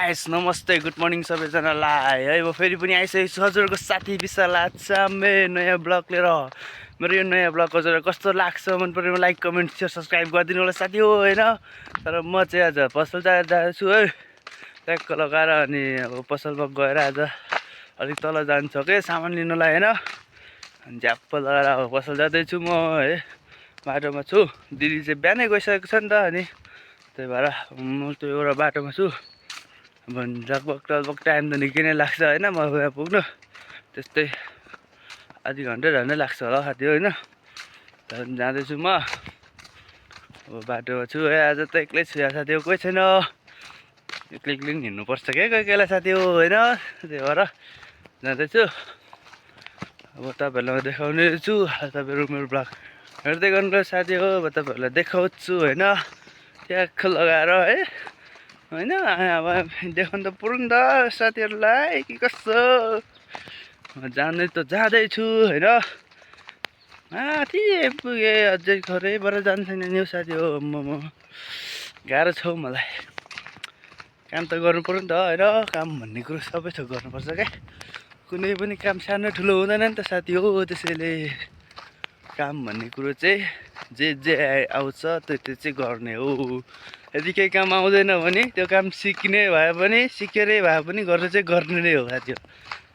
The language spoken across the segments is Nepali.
गाइस नमस्ते गुड मर्निङ सबैजनालाई है म फेरि पनि आइसकेको छु हजुरको साथी विशाल आचामे नयाँ ब्लग लिएर। मेरो यो नयाँ ब्लग हजुरलाई कस्तो लाग्छ मन पऱ्यो लाइक कमेन्ट सेयर सब्सक्राइब गरिदिनु होला साथी हो होइन। तर म चाहिँ आज पसल जाँदैछु है ट्याक्क लगाएर अनि अब पसलमा गएर आज अलिक तल जान्छ के सामान लिनुलाई होइन। अनि झ्याप्प लगाएर अब पसल जाँदैछु म है बाटोमा छु। दिदी चाहिँ बिहानै गइसकेको छ नि त अनि त्यही भएर म त्यो एउटा बाटोमा छु। अब लगभग टाइम त निकै नै लाग्छ होइन म यहाँ पुग्नु त्यस्तै आधी घन्टा झन्डै लाग्छ होला साथी होइन। त्यहाँदेखि जाँदैछु म अब बाटोमा छु है। आज त एक्लै छु यहाँ साथी हो कोही छैन एक्लै एक्लै पनि हिँड्नुपर्छ क्या कोही कोहीलाई साथी हो होइन। त्यही भएर जाँदैछु अब तपाईँहरूलाई देखाउने छु। तपाईँहरू मेरो ब्लग हेर्दै गर्नु साथी हो अब तपाईँहरूलाई देखाउँछु होइन ट्याक्क लगाएर है होइन। अब देखाउनु त पुरो नि त साथीहरूलाई के कस्तो जाँदै त जाँदैछु होइन। माथि पुगे अझै खरैबाट जान्छ नि साथी हो म गाह्रो छ मलाई काम त गर्नु पर्यो नि त होइन। काम भन्ने कुरो सबै थोक गर्नुपर्छ क्या कुनै पनि काम सानो ठुलो हुँदैन नि त साथी हो। त्यसैले काम भन्ने कुरो चाहिँ जे आउँछ त्यो चाहिँ गर्ने हो। यदि केही काम आउँदैन भने त्यो काम सिक्ने भए पनि सिकेरै भए पनि गर्ने नै हो साथी हो।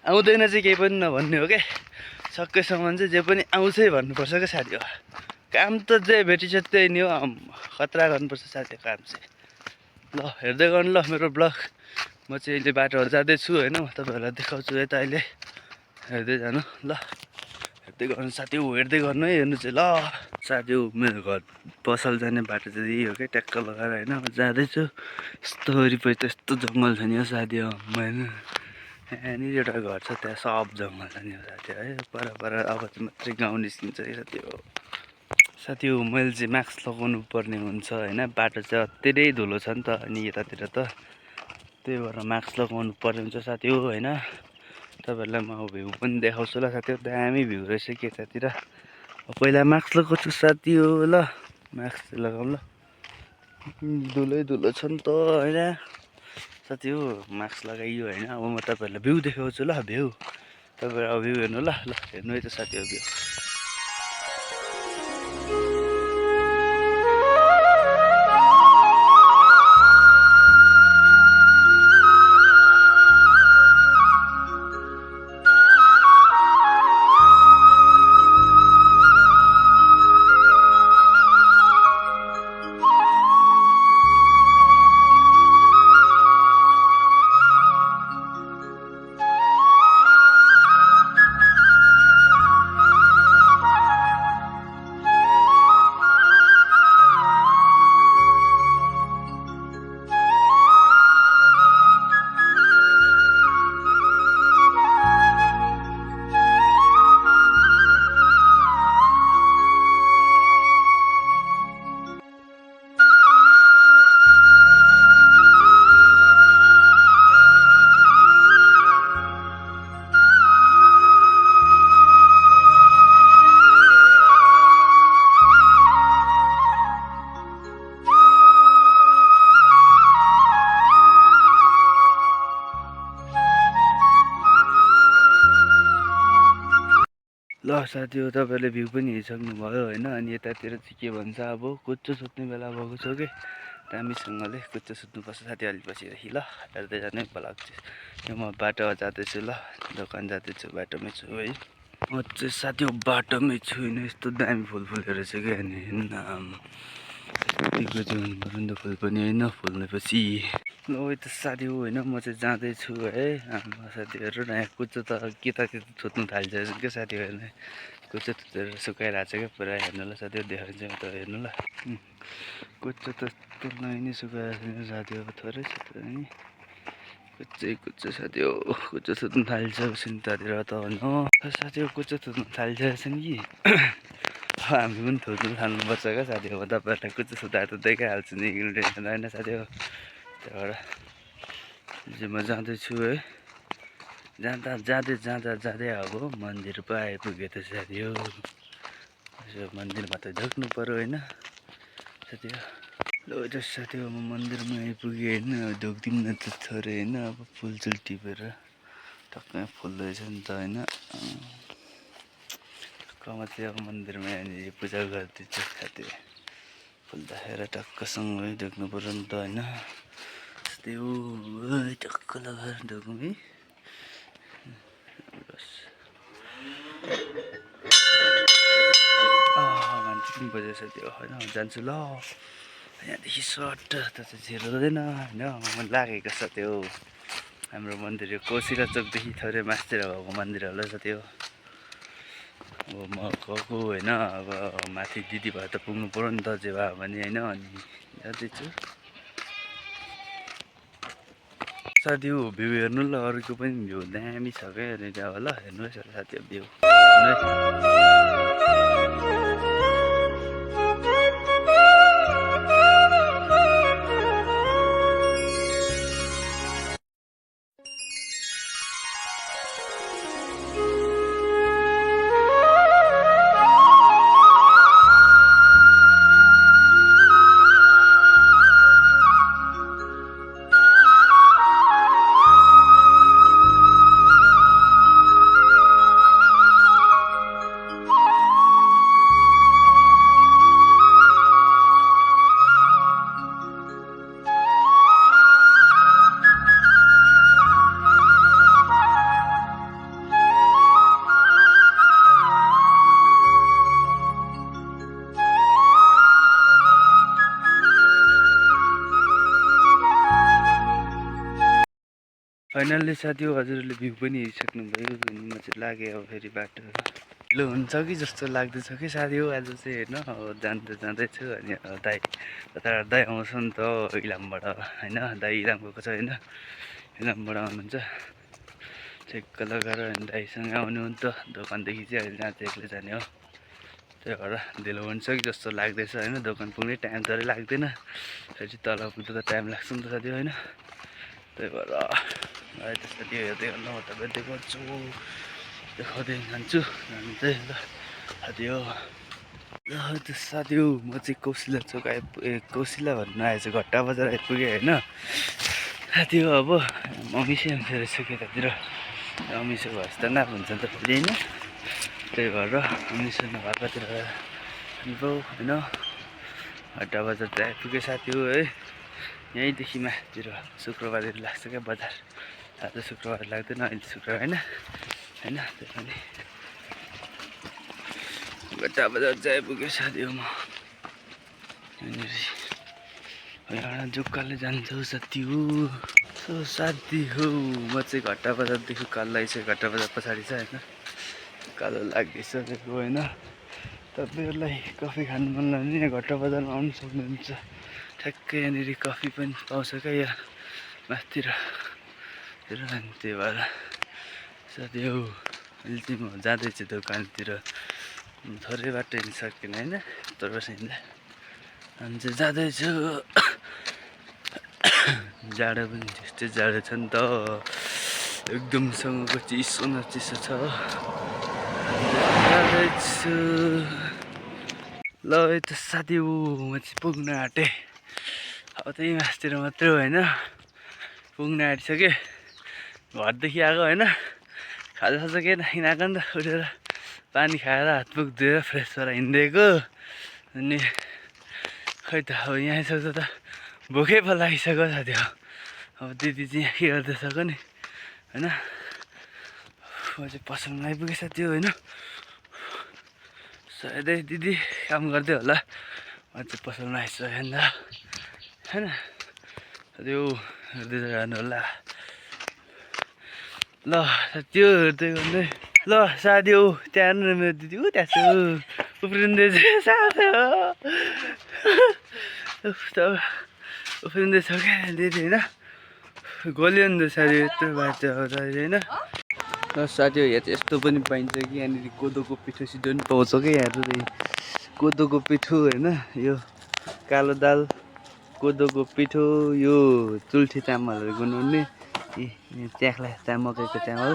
आउँदैन चाहिँ केही पनि नभन्ने हो क्या सकेसम्म चाहिँ जे पनि आउँछै भन्नुपर्छ क्या साथी हो। काम त जे भेटिन्छ त्यही नि हो खतरा गर्नुपर्छ साथी काम चाहिँ। ल हेर्दै गर्नु ल मेरो ब्लग म चाहिँ अहिले बाटोहरू जाँदैछु होइन। म तपाईँहरूलाई देखाउँछु यता अहिले हेर्दै जानु ल हेर्दै गर्नु साथी हो हेर्दै गर्नु है हेर्नु चाहिँ ल साथी हो। मेरो घर पसल जाने बाटो चाहिँ यही हो क्या ट्याक्क लगाएर होइन म जाँदैछु। यस्तो वरिपरि त यस्तो जङ्गल छ नि हो साथी हो होइन। यहाँनिर एउटा घर छ त्यहाँ सब जङ्गल छ नि हो साथी है पर अब चाहिँ मात्रै गाउँ निस्किन्छ साथी हो। साथी हो मैले चाहिँ मास्क लगाउनु पर्ने हुन्छ होइन बाटो चाहिँ अत्तिरै धुलो छ नि त अनि यतातिर त त्यही भएर मास्क लगाउनु पर्ने हुन्छ साथी हो होइन। तपाईँहरूलाई म भ्यू पनि देखाउँछु ल साथी हो दामी भ्यू रहेछ कि यतातिर। पहिला मास्क लगाउँछु साथी हो ल मास्क चाहिँ लगाउँ ल धुलो छ नि त होइन साथी हो। मास्क लगाइयो होइन अब म तपाईँहरूलाई भ्यू देखाउँछु ल भ्यू तपाईँहरू अब भ्यू हेर्नु ल हेर्नु है त साथी हो भ्यू। ल साथी हो तपाईँहरूले भ्यू पनि हेरिसक्नुभयो होइन। अनि यतातिर चाहिँ के भन्छ अब कुच्चो सुत्ने बेला भएको छ कि दामीसँगले कुच्चो सुत्नुपर्छ साथी अलि बसिदेखि ल हेर्दै जाने ब्लग चाहिँ यो म बाटोमा जाँदैछु ल दोकान जाँदैछु बाटोमै छु है। म चाहिँ साथी हो बाटोमै छु होइन यस्तो दामी फुल फुलेको रहेछ क्या अनि हेर्नु जीवन पर्यो नि त फुल पनि होइन फुल्नेपछि ल त साथी हो होइन। म चाहिँ जाँदैछु है साथीहरू नयाँ कुच्चो त के थुत्नु थालिसकेको क्या साथी हो हेर्नु कुच्चो थुतेर सुकाइरहेको छ क्या पुरा हेर्नु ल साथी हो देखाइदिन्छु म त हेर्नु ल कुच्चो त यस्तो नै सुकाइरहेको छ साथी हो थोरै छ त नि कुच्चो साथी हो कुच्चो थुत्नु थालिसकेपछि उतातिर त हो साथी हो कुच्चो थुत्नु थालिसकेको छ नि कि हामी पनि थुत्नु थाल्नुपर्छ क्या साथी हो। तपाईँहरूलाई कुच्चो सुताएर त देखाइहाल्छु नि टेन्सन होइन साथी हो। त्यहाँबाट चाहिँ म जाँदैछु है जाँदै अब मन्दिर पो आइपुग्यो त साथी हो। मन्दिरमा त झुक्नु पर्यो होइन साथी हो। ल साथी अब मन्दिरमा आइपुगेँ होइन, अब ढोग्दिउँ न त थोरै होइन, अब फुलचुल टिपेर टक्कै फुल्दैछ नि त होइन। टक्कमा चाहिँ अब मन्दिरमा यहाँनिर पूजा गरिदिन्छ साथी, फुल्दाखेरि टक्कसँगै ढोग्नु पऱ्यो नि त होइन। त्यो टक्क लगाएर ढोगौँ है। मान्छे पनि बजेछ त्यो होइन, जान्छु ल यहाँदेखि सर्ट त चाहिँ छिर्दैन होइन, मन लागेको छ त्यो हाम्रो मन्दिर यो कोसिला चोकदेखि थोरै मासतिर भएको मन्दिर होला छ त्यो। अब म गएको होइन, अब माथि दिदी भए त पुग्नु पऱ्यो नि त जे भए भने होइन, अनि जाँदैछु साथी। हो भ्यू हेर्नु ल, अरूको पनि भ्यू दामी छ क्या यहाँनिर, अब ल हेर्नुहोस् साथी भ्यू। फाइनल्ली साथी हो हजुरहरूले भ्यू पनि हेरिसक्नुभयो, म चाहिँ लागेँ अब फेरि बाटो ढिलो हुन्छ कि जस्तो लाग्दैछ कि साथी हो आज चाहिँ होइन। अब जाँदैछु अनि दाइ कता दाइ आउँछ नि त इलामबाट होइन, दाइ इलाम गएको छ होइन, इलामबाट आउनुहुन्छ चेक्क लगाएर अनि दाइसँग आउनु नि त दोकानदेखि चाहिँ अहिले जहाँ चाहिँ एक्लै जाने हो, त्यही भएर ढिलो हुन्छ कि जस्तो लाग्दैछ होइन। दोकान पुग्ने टाइम त लाग्दैन, फेरि तल पुग्दा त टाइम लाग्छ नि त साथी होइन, त्यही भएर अहिले त साथी हेर्दै गर्नु म तपाईँले देखाउँछु, देखाउँदै जान्छु चाहिँ ल साथी हो। ल त साथी हो म चाहिँ कौशिला चोक कौशिला भन्नु आएछु, घट्टा बजार आइपुगेँ होइन साथी हो। अब अमिसै आउँछ रहेछ केतातिर, अमिसो भएछ त नाप हुन्छ नि त फेरि होइन, त्यही भएर अमिसो नभएकोतिर जानुभयो होइन। घट्टा बजार चाहिँ आइपुगेँ साथी हो है, यहीँदेखि माथितिर शुक्रबारहरू लाग्छ क्या बजार, आज शुक्रबार लाग्दैन अहिले शुक्रबार होइन होइन, त्यही पनि घट्टा बजार चाहिँ आइपुग्यो साथी हो। म यहाँनिर यहाँ जुक्काले जान्छौ साथी हो। साथी हो म चाहिँ घट्टा बजारदेखि कालो आइसक्यो, घट्टा बजार पछाडि छ होइन, कालो लागिसकेको होइन। तपाईँहरूलाई कफी खानु मन लाग्यो भने घट्टा बजारमा आउनु सक्नुहुन्छ, ठ्याक्कै यहाँनिर कफी पनि पाउँछ क्या यहाँ माथितिर, अनि त्यही भएर साथी हो अहिले चाहिँ म जाँदैछु दोकानतिर, थोरै बाटो हिँड्नु सकिनँ होइन, यत्रो वर्ष हिँड्दा अनि चाहिँ जाँदैछु। जाडो पनि त्यस्तै जाडो छ नि त, एकदमसँगको चिसो न चिसो छ, जाँदैछु ल यता साथी हो। म चाहिँ पुग्न आँटेँ, अब त्यही मासतिर मात्रै होइन, पुग्न आँटिसकेँ घरदेखि आएको होइन, खाजासाजा केही नखाइकन आएको नि त, उठेर पानी खाएर हातमुख धोएर फ्रेस भएर हिँडिदिएको, अनि खै त अब यहाँ आइसक्दा त भोकै पो लागिसक्यो साथी हो। अब दिदी चाहिँ के गर्दैछ नि होइन, म चाहिँ पसलमा आइपुगेँ साथी हो होइन, सायदै दिदी काम गर्दै होला, म चाहिँ पसलमा आइसकेँ नि त होइन साथी हो, हेर्दै जानु होला ल त्यो हेर्दै गर्दै। ल साथी हो त्यहाँ हेर्नु न मेरो दिदी, त्यहाँ छु उफ्रिँदैछ साथी हो, उफ्रिँदैछ क्या दिदी होइन, गल्यो नि त साथी यत्रो बाटो आउँदा होइन। ल साथी हो यहाँ चाहिँ यस्तो पनि पाइन्छ कि यहाँनिर कोदोको पिठो सिठो पनि पाउँछ क्या, यहाँ कोदोको पिठो होइन, यो कालो दाल कोदोको पिठो, यो चुल्ठी चामलहरू गुनाउने, च्याख्ला मकैको चामल,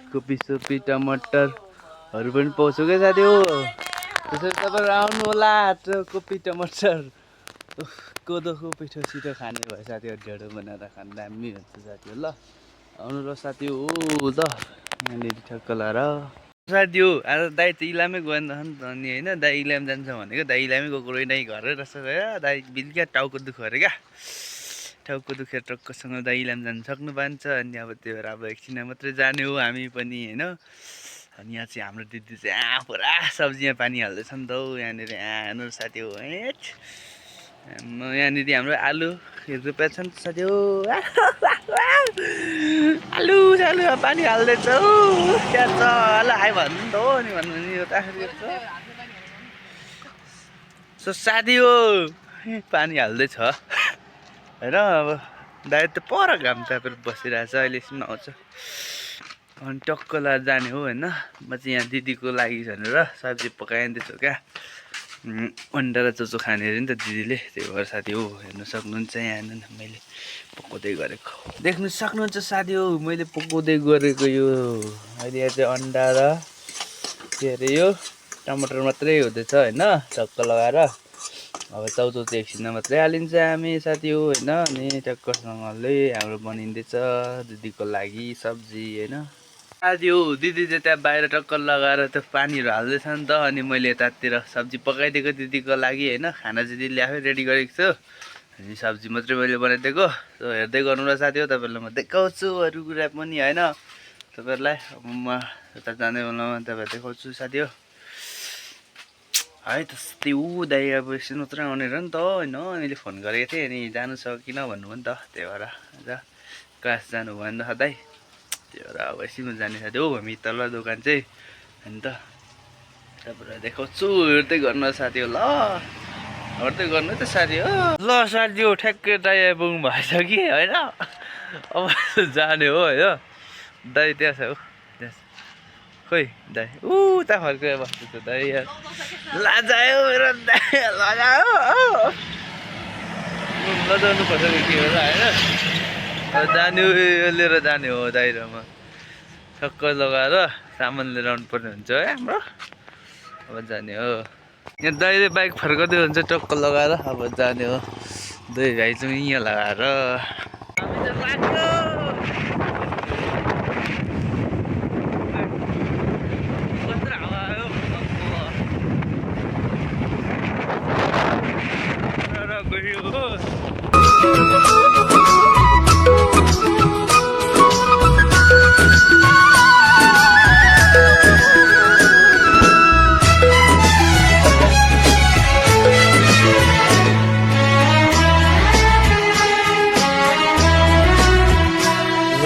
कोपी सोपी टमाटरहरू पनि पाउँछ क्या साथी हो। त्यसरी तपाईँहरू आउनु होला, कोपी टमाटर कोदोको पिठो छिटो खाने भयो साथीहरू ढेँडो बनाएर खानु दामी हुन्छ साथीहरू ल आउनु ल साथी हो ल यहाँनिर ठक्क लाएर साथी हो आज दाइ चाहिँ इलामै गएन नि त अनि होइन दाइ इलाम जान्छ भनेको दाइ इलामै गएको रहेन घरै रहेछ दाइ बिल्क्या टाउको दुख्यो अरे क्या टाउको दुखेर टक्कसँग दाइ इलाम जानु सक्नु पान्छ अनि अब त्यो भएर अब एकछिन मात्रै जाने हो हामी पनि होइन अनि यहाँ चाहिँ हाम्रो दिदी चाहिँ पुरा सब्जीमा पानी हाल्दैछ नि त हौ यहाँनिर हेर्नु साथी हो यहाँनिर हाम्रो आलु रोपेको छ नि त साथी हो आलु सालुमा पानी हाल्दैछ हौ क्या छ ल आयो भन्नु नि त हो अनि भन्नु नि यो त सो साथी हो पानी हाल्दैछ होइन अब दाइ त पर घाम तापेर बसिरहेछ अहिले एकछिन आउँछ अनि टक्क लाएर जाने हो होइन म चाहिँ यहाँ दिदीको लागि भनेर सब्जी पकाइदिँदैछु क्या अन्डा र चोचो खाने अरे नि त दिदीले त्यही भएर साथी हो हेर्नु सक्नुहुन्छ यहाँ मैले पकाउँदै गरेको देख्नु सक्नुहुन्छ साथी हो मैले पकाउँदै गरेको यो अहिले यहाँ चाहिँ अन्डा र के अरे यो टमाटर मात्रै हुँदैछ होइन टक्क लगाएर अब चाउचाउ चाहिँ एकछिनमा मात्रै हालिन्छ हामी साथी हो होइन अनि टक्कसँगले हाम्रो बनिँदैछ दिदीको लागि सब्जी होइन साथी हो दिदी चाहिँ त्यहाँ बाहिर टक्कर लगाएर त्यो पानीहरू हाल्दैछ नि त अनि मैले यतातिर सब्जी पकाइदिएको दिदीको लागि होइन खाना चाहिँ दिदीले आफै रेडी गरेको छु अनि सब्जी मात्रै मैले बनाइदिएको सो हेर्दै गर्नु र साथी हो तपाईँहरूलाई म देखाउँछु अरू कुरा पनि होइन तपाईँहरूलाई अब म यता जाने बेलामा तपाईँहरू देखाउँछु साथी हो है त्यस्तै ऊ दाइ अब एकछिन मात्रै आउने र नि त होइन मैले फोन गरेको थिएँ अनि जानु सकिनँ भन्नुभयो नि त त्यही भएर आज क्लास जानु भयो नि त दाइ त्यही भएर अब एकछिनमा जाने साथी हो हामी तल दोकान चाहिँ अनि त तपाईँलाई देखाउँछु हेर्दै गर्नु साथी हो ल हेर्दै गर्नु त साथी हो ल साथी हो ठ्याक्कै दाइ आइपुग्नु भएछ कि होइन अब जाने हो होइन दाइ त्यहाँ छ हौ खोइ दाइ उता फर्केर बस्दैछ दाइ यार लाजायो मेरो दाइ लगायो लजाउनु पर्छ कि के होला होइन अब जाने हो लिएर जाने हो दाइ र म ठक्क लगाएर सामान लिएर आउनु पर्ने हुन्छ है हाम्रो अब जाने हो यहाँ दाइले बाइक फर्काउँदै हुन्छ टक्क लगाएर अब जाने हो दुई भाइ चाहिँ यहाँ लगाएर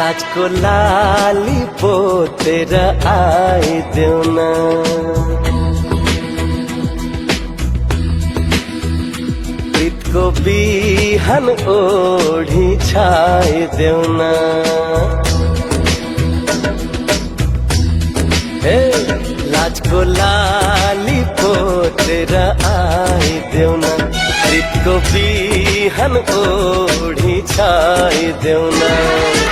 लाजको लाली पोतेर आइदेऊ न प्रीतको बिहान ओढी छाइदेऊ न हे लाजको लाली पोतेर आइदेऊ न प्रीतको बिहान ओढी छाइदेऊ न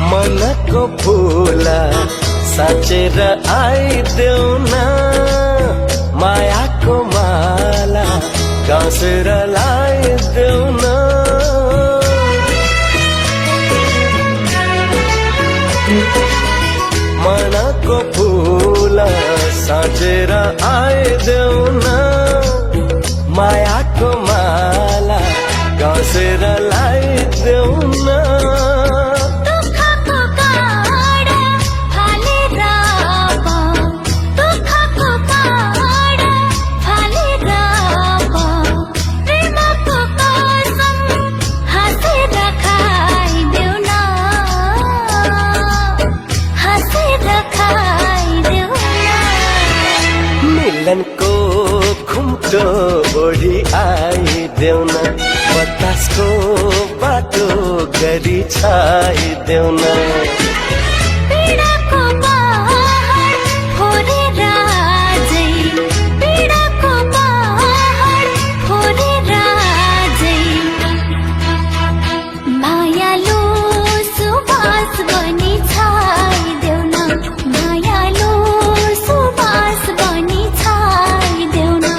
मनको फुला साचेर आइदेऊ न मायाको माला गाँसेर लाइदेऊ न मनको फुला साचेर आइदेऊ न मायाको माला गाँसेर लाइदेऊ न मुटो ओढी आइदेऊ न बतासको बाटो गरी छाइदेऊ न पीडाको पहाड फोरेर आजै पीडाको पहाड फोरेर आजै मायालु सुवास बनी छाइदेऊ न मायालु सुवास बनी छाइदेऊ न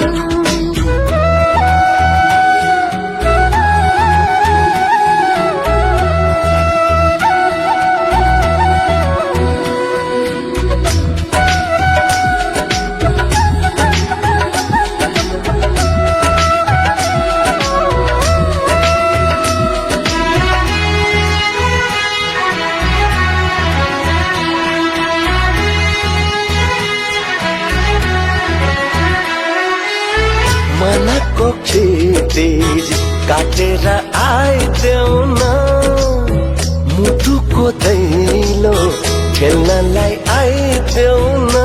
मनको क्षितिज काटेर आइदेऊ न मुटुको दैलो खेल्नलाई आइदेऊ न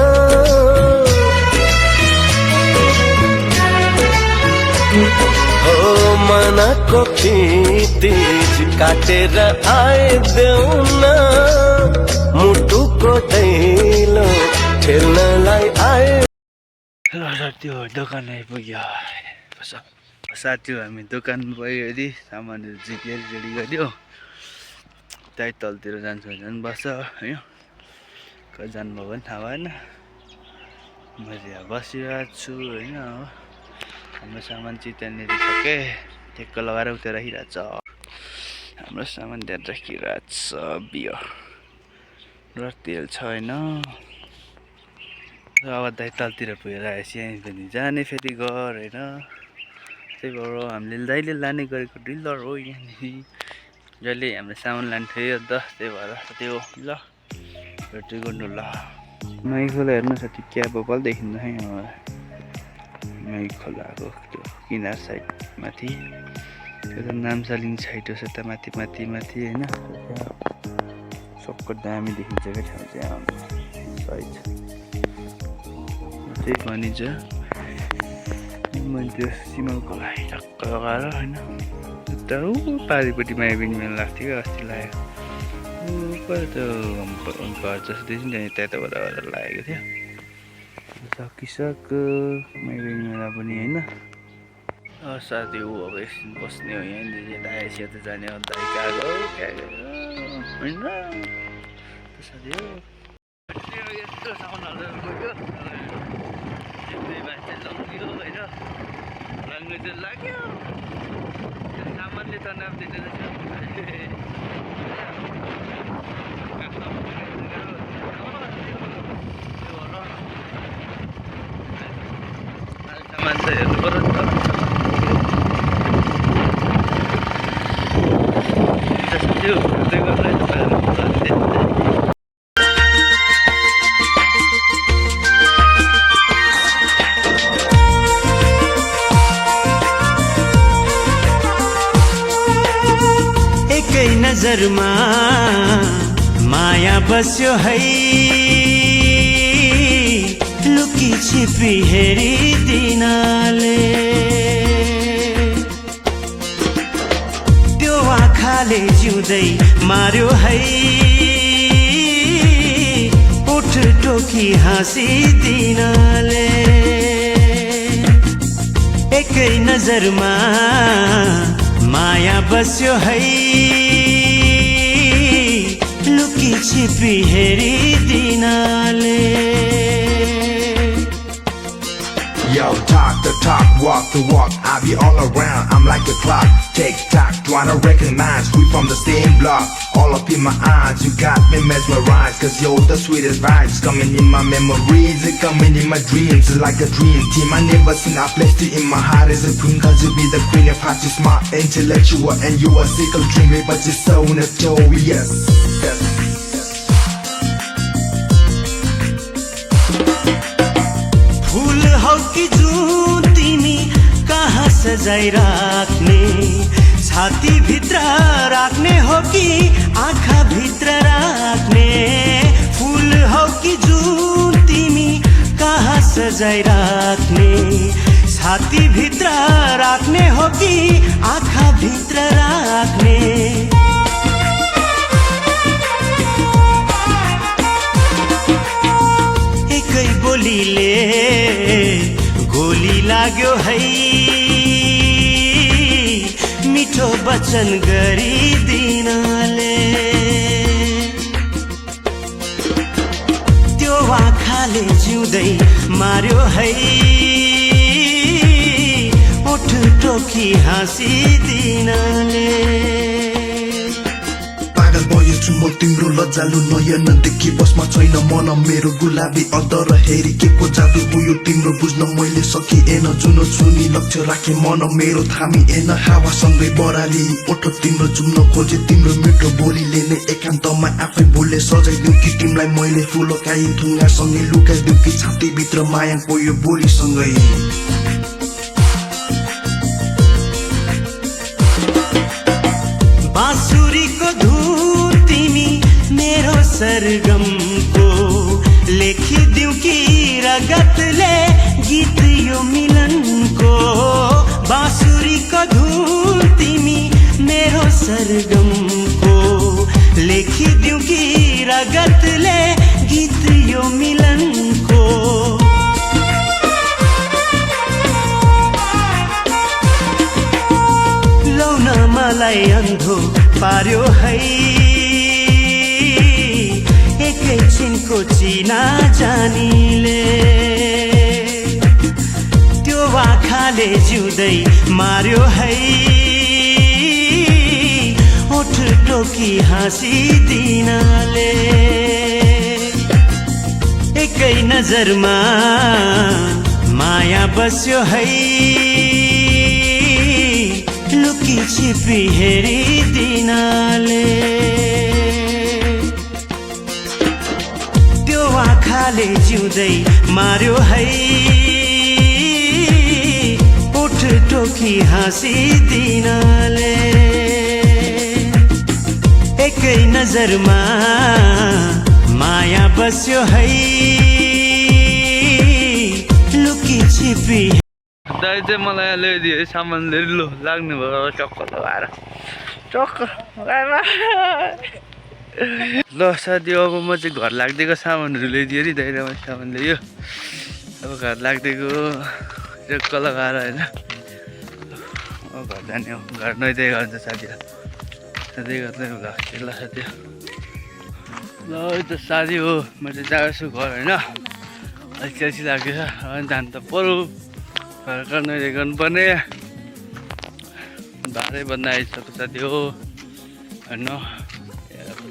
हो मनको क्षितिज काटेर आइदेऊ न मुटुको दैलो खेल्नलाई आइ त्यो दोकान आइपुग्यो साथीहरू हामी दोकान गइवरी सामानहरू जिपेर रेडी गरिदियो त्यही तलतिर जान्छ भने बस्छ होइन कहाँ जानुभयो भने थाहा भएन मैले यहाँ बसिरहेको छु होइन हाम्रो सामान चाहिँ त्यहाँनिर सके ठेक्क लगाएर उता राखिरहेको छ हाम्रो सामान त्यहाँ राखिरहेको छ बियर र तेल छ होइन अब दाइतालतिर पुगेर आएपछि यहीँ पनि जाने फेरि घर होइन त्यही भएर हामीले दाइले लाने गरेको डिलर हो यहाँनिर जहिले हामीले सामान लाने थियो त त्यही भएर त्यो ल भेट्दै गर्नु ल नई खोला हेर्नु साथी क्याब बल देखिन्छ है नई खोलाको त्यो किनार साइड माथि त्यो त नामसालिङ साइड हो त माथि माथि माथि होइन सबको दामी देखिन्छ क्या ठाउँ चाहिँ साइड त्यही भनिन्छ मैले त्यो सिमलको लागि टक्क लगाएर होइन उता पारिपट्टि मायाबिनी मेला लाग्थ्यो क्या अस्ति लागेको कहिले त घर जस्तो देखिन्छ नि त्यताबाट लागेको थियो सकिसक्यो मायाबिनी मेला पनि होइन साथी ऊ अब एकछिन बस्ने हो यहाँनिर आएपछि त जाने हो दाइ गएको होइन साथी हो यस्तो सामानहरू गयो मान्छे लग्यो होइन लाग्नु चाहिँ लाग्यो सामानले त नाप्दैन सामान त हेर्नु पर्यो नि त नजरमा माया बस्यो है लुकी छिपी हेरिदिनाले त्यो आँखाले जिउँदै मार्यो है उठ टोकी हाँसिदिनाले एकै नजरमा माया बस्यो है लुकी छिपी हेरिदिनाले Yo, talk the talk, walk the walk. I be all around, I'm like a clock. Tick tock, trying to recognize we from the same block. All up in my eyes, you got me mesmerized. Cause you're the sweetest vibes coming in my memories and coming in my dreams. It's like a dream team. I never seen a place to in my heart as a queen. Cause you be the queen of hearts, you smart, intellectual, and you a sickle dreamy, but you're so notorious. Yes. फूल हौ कि जुन तिमी कहाँ सजाइ राख्ने छाती भित्र राख्ने हो कि आँखा भित्र राख्ने फूल हौ कि जुन तिमी कहाँ सजाइ राख्ने छातीभित्र राख्ने हो कि आँखाभित्र राख्ने एकै बोलीले गोली लाग्यो है मिठो वचन गरिदिनाले त्यो आँखाले जिउँदै मार्यो है ओठ टोकी हाँसिदिनाले पागल भयो छु म तिम्रो लज्जालु नयन देखि बसमा छैन मन मेरो गुलाबी अदर हेरी के को जादु बुयो तिम्रो बुझ्न मैले सकिएन जुन छुनी लक्ष्य राखे मन मेरो थामिएन हावासँगै बराली ओठो तिम्रो जुम्न खोजे तिम्रो मिठो बोलीले नै एकान्तमा आफै बोले सजाइदिउ कि तिमीलाई मैले फुलकाई ढुङ्गासँगै लुकाइदिउ कि छातीभित्र मायाको यो बोलीसँगै बाँसुरीको धुन तिमी मेरो सरगमको लेखिदिउ कि रगतले गीत यो मिलनको बाँसुरीको धुन तिमी मेरो सरगमको लेखिदिउ कि रगतले गीत यो मिलनको लौन मलाई अन्धो पार्यो है एकैछिनको चिना जानीले त्यो आँखाले जिउँदै मार्यो है ओठ टोकी हाँसिदिनाले एकै नजरमा माया बस्यो है लुकी छिपी हेरिदिनाले त्यो आँखाले जिउँदै मार्यो है ओठ टोकी हाँसिदिनाले एकै नजरमा माया बस्यो है लुकी छिपी दाइ चाहिँ मलाई ल्याइदियो सामान लिएर लो लाग्ने भयो टक्क लगाएर टक्क ल साथी अब म चाहिँ घर लाग्दिएको सामानहरू ल्याइदियो नि दाइ र मैले सामान ल्यायो अब घर लाग्दिएको टक्क लगाएर होइन अब घर जाने हो घर नुहाइदिए गर्छ साथीहरू साथी गर्दै ल साथी ल त साथी हो म चाहिँ गएको छु घर होइन अलिक अल्छी लाग्दैछ जानु त पऱ्यो घर नुहाइदिए गर्नुपर्ने भारै बन्द आइसक्यो साथी हो होइन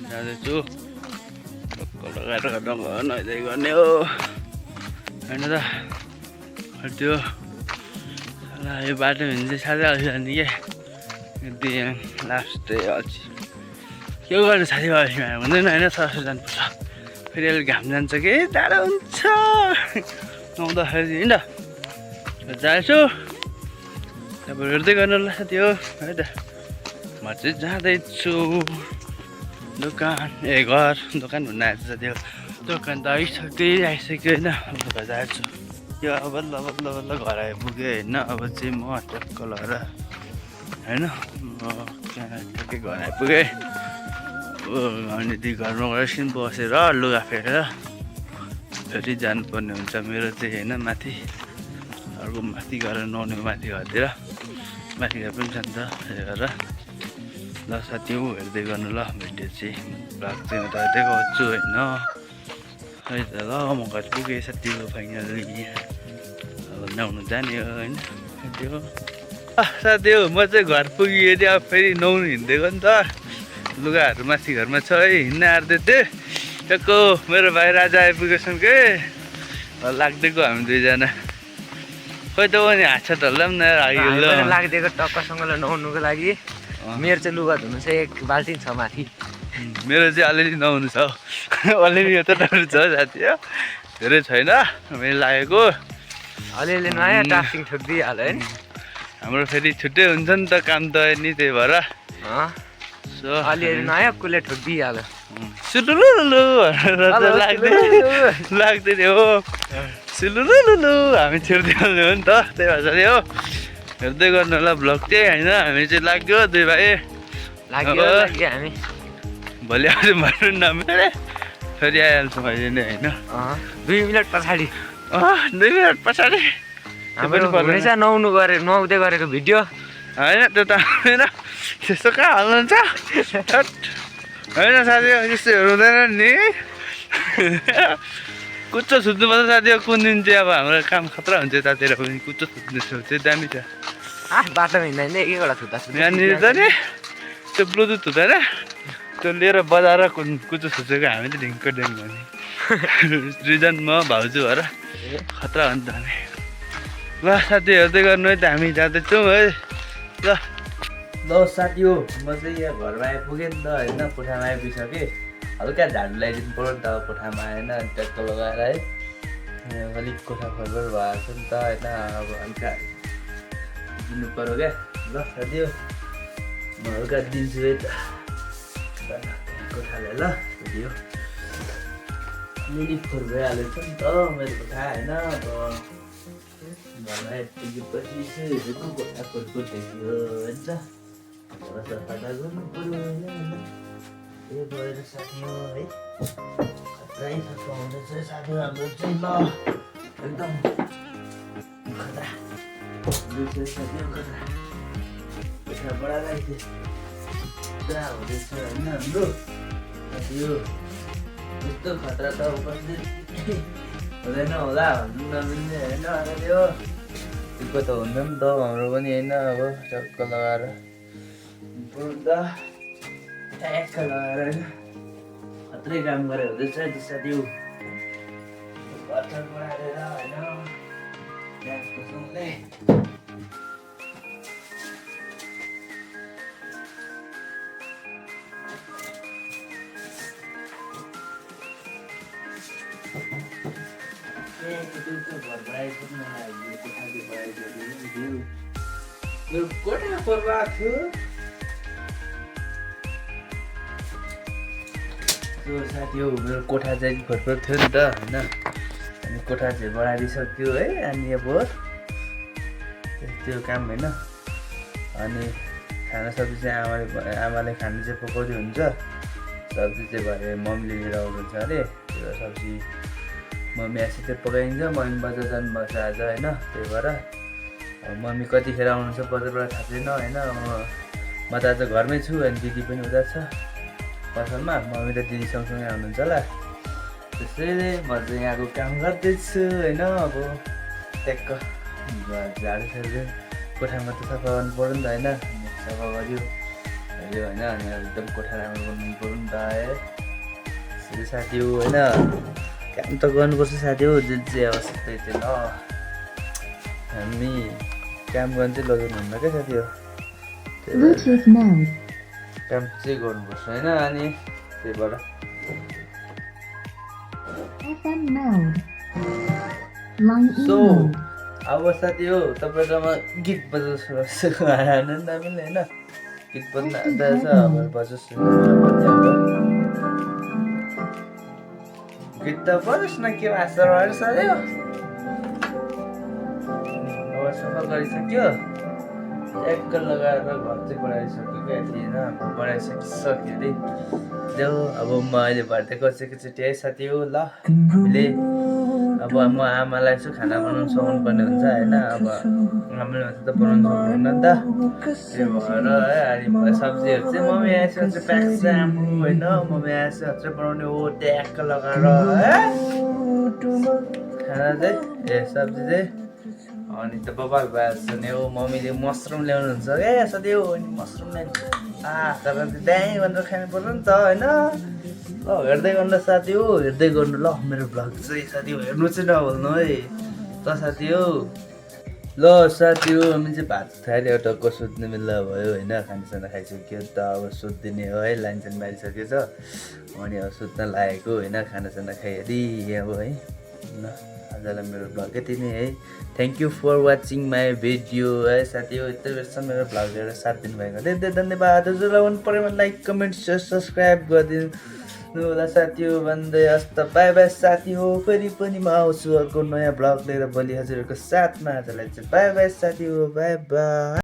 जाँदैछु टक्क लगाएर नुहाइदिए गर्ने हो होइन त त्यो यो बाटो भने चाहिँ साह्रै अल्छी जाने क्या लास्ट अल्छी के गर्नु साथी अल्छी हुँदैन होइन सरसो जानुपर्छ फेरि अलिक घाम जान्छ कि टाढो हुन्छ आउँदाखेरि होइन जान्छु अब हेर्दै गर्नु ल साथी हो है त म चाहिँ जाँदैछु दोकान घर दोकान भन्न आएको साथी हो दोकान त आइसक्यो होइन अब घर जान्छु यो अब बल्ल बल्ल बल्ल घर आइपुगेँ होइन अब चाहिँ म टक्क लगाएर होइन म टक्कै घर आइपुगेँ अनि ती घरमा गएर एकछिन बसेर लुगा फेरेर फेरि जानुपर्ने हुन्छ मेरो चाहिँ होइन माथि अर्को माथि गएर नुहाउने माथि घरतिर माथि घर पनि जान्छ त्यही भएर ल साथी हो हेर्दै गर्नु ल भिडियो चाहिँ ब्लग चाहिँ म त हेर्दै गर्छु होइन है त ल म घर पुगेँ साथी हो फाइनली अब नुहाउनु जाने हो होइन साथी हो साथी हो म चाहिँ घर पुगेँ अब फेरि नुहाउनु हिँडिदिएको नि त लुगाहरू माथि घरमा छ है हिँड्न आँट्दै थिएँ टक्क मेरो भाइ राजा आइपुगेछन् के लाग्दिएको हामी दुईजना खोइ त पनि हात छटहरूलाई पनि लाग्दिएको टक्कसँगले नुहाउनुको लागि मेरो चाहिँ लुगा धुनु चाहिँ एक बाल्टिन छ माथि मेरो चाहिँ अलिअलि नुहाउनु छ अलिअलि यो त छ साथी हो धेरै छैन मैले लागेको अलिअलि नुहायो टास्टिङ ठोकिदिइहाल्यो है हाम्रो फेरि छुट्टै हुन्छ नि त काम त नि त्यही भएर अलिअलि नुहायो कुले ठोकिदिइहाल्यो सुटुलु लाग्दै थियो सुलुलुलुलु हामी छिर्दिहाल्ने हो नि त त्यही भएर चाहिँ हो हेर्दै गर्नु होला भ्लग चाहिँ होइन हामी चाहिँ लाग्यो दुई भाइ लाग्यो हामी भोलि आउँछ भन्नु न मेरो फेरि आइहाल्छु मैले नै होइन 2 मिनट पछाडि 2 मिनट पछाडि हाम्रो हुनेछ नुहाउँदै गरेको भिडियो होइन त्यो त होइन त्यस्तो कहाँ हाल्नुहुन्छ होइन साथी त्यस्तो हुँदैन नि कुच्चो सुत्नु पर्छ साथी कुन दिन चाहिँ अब हाम्रो काम खतरा हुन्छ यतातिर पनि कुच्चो सुत्ने चाहिँ दामी छ बाटोमा हिँड्दा एक एउटा छुट्टा यहाँनिर त नि त्यो ब्लुटुथ हुँदैन त्यो लिएर बजाएर कुच्चो सुतेको हामी त ढिङ्क ढ्याङ भने रिजन म भाउजू भएर खतरा हो नि त हामी ल साथी हेर्दै गर्नु है त हामी जाँदैछौँ है ल साथी हो म चाहिँ यहाँ घरमा आइपुगेँ नि त होइन कोठामा आइपुगिसकेँ हल्का झाडु लगाइदिनु पऱ्यो नि त कोठामा होइन ट्याक्क लगाएर है अलिक कोठा फरफर भएको छ नि त होइन अब हल्का दिनु पऱ्यो क्या ल साथी हो म हल्का दिन्छु है त कोठालाई ल साथी हो अलिअलि फोहोर भइहालेको छ नि त मेरो कोठा होइन अब घरमा आइपुगेपछि चाहिँ हेरेको कोठा फोहोरको देखियो होइन सफा गर्नु पऱ्यो होइन त्यही भएर साथी हो है खतरै खतरा हुँदैछ साथी हाम्रो चाहिँ ल एकदम खतरा साथी हो खतरा कोठा बढालाई खतरा हुँदैछ होइन हाम्रो साथी हो यस्तो खतरा त उपस्थित हुँदैन होला भन्नु नमिल्ने होइन साथी हो त्यस्तो त हुँदैन नि त हाम्रो पनि होइन अब चक्क लगाएर बुढ्दा ट्याक्क लगाएर होइन खत्रै काम गरे हुँदैछ त्यो साथी हो घर बढाएर होइन ट्याक्क सँगै कोठा बर्बाद थियो साथी हो मेरो कोठा चाहिँ फरफर थियो नि त होइन अनि कोठा चाहिँ बढाइदिइसक्यो है अनि अब त्यो काम होइन अनि खाना सब्जी चाहिँ आमाले खानु चाहिँ पकाउँदै हुन्छ सब्जी चाहिँ भरे मम्मीले लिएर आउनुहुन्छ अरे त्यो सब्जी मम्मी आएपछि त्यो पकाइदिन्छ मम्मी बजार जानुभएको छ आज होइन त्यही भएर मम्मी कतिखेर आउनुहुन्छ बजारबाट थाहा छैन होइन म त आज घरमै छु अनि दिदी पनि उता छ पसलमा मम्मी र दिदी सँगसँगै आउनुहुन्छ होला त्यसैले म चाहिँ यहाँको काम गर्दैछु होइन अब ट्याक्क झाडु साडु कोठामा त सफा गर्नु पऱ्यो नि त होइन सफा गऱ्यो होइन अनि एकदम कोठा राम्रो गर्नु पऱ्यो नि त है साथी हो होइन काम त गर्नुपर्छ साथी हो जुन चाहिँ अवस्था चाहिँ ल हामी काम गर्न चाहिँ लगाउनुहुन्न क्या साथी हो काम चाहिँ गर्नुपर्छ होइन अनि त्यही भएर सो अब साथी हो तपाईँकोमा गीत बजाउँछु आनन्द हामीले होइन गीत बज्छ अब बजोस् गीत त बजोस् न के भाषा रहेछ साथी हो सफा गरिसक्यो ट्याक्क लगाएर घर चाहिँ बढाइसक्यो क्या थिएन बढाइसकिसक्यो अरे देऊ अब म अहिले भर्दै कसैकोचोटि है साथी हो ल हामीले अब म आमालाई यसो खाना बनाउनु सक्नु पर्ने हुन्छ होइन अब आमाले मात्रै त बनाउनु सक्नुहुन्न नि त त्यही भएर है अनि मलाई सब्जीहरू चाहिँ मम्मी आएछ चाहिँ प्याक सामु होइन मम्मी आएछ चाहिँ बनाउने हो ट्याक्क लगाएर है खाना चाहिँ सब्जी चाहिँ अनि त बबाल भइहाल्छ नि हो मम्मीले मसरुम ल्याउनुहुन्छ क्या साथी हो अनि मसरुम ल्याउनु तर त्यहीँ भनेर खानु पर्यो नि त होइन ल हेर्दै गर्नु साथी हो हेर्दै गर्नु ल मेरो भ्लग चाहिँ साथी हो हेर्नु चाहिँ नभुल्नु है त साथी हो ल साथी हो हामी चाहिँ भात खाएर एउटा सुत्ने बेला भयो होइन खानासाना खाइसक्यो त अब सुत्दिने हो है लाइन चाहिँ बारिसकेको छ अनि अब सुत्न लागेको होइन खानासाना खाइहाली अब है ल आजलाई मेरो भ्लग यति नै है thank you for watching my video है साथी हो यत्रो बेरसम्म मेरो भ्लग हेरेर साथ दिनुभएको धेरै धेरै धन्यवाद हजुरलाई मन पऱ्यो भने लाइक कमेन्ट सेयर सब्सक्राइब गरिदिनु बस्नुलाई साथी हो भन्दै हस्त बाई बाई साथी हो फेरि पनि म आउँछु अर्को नयाँ ब्लग लिएर भोलि हजुरहरूको साथमा आजलाई चाहिँ बाई बाई साथी हो बाई बाई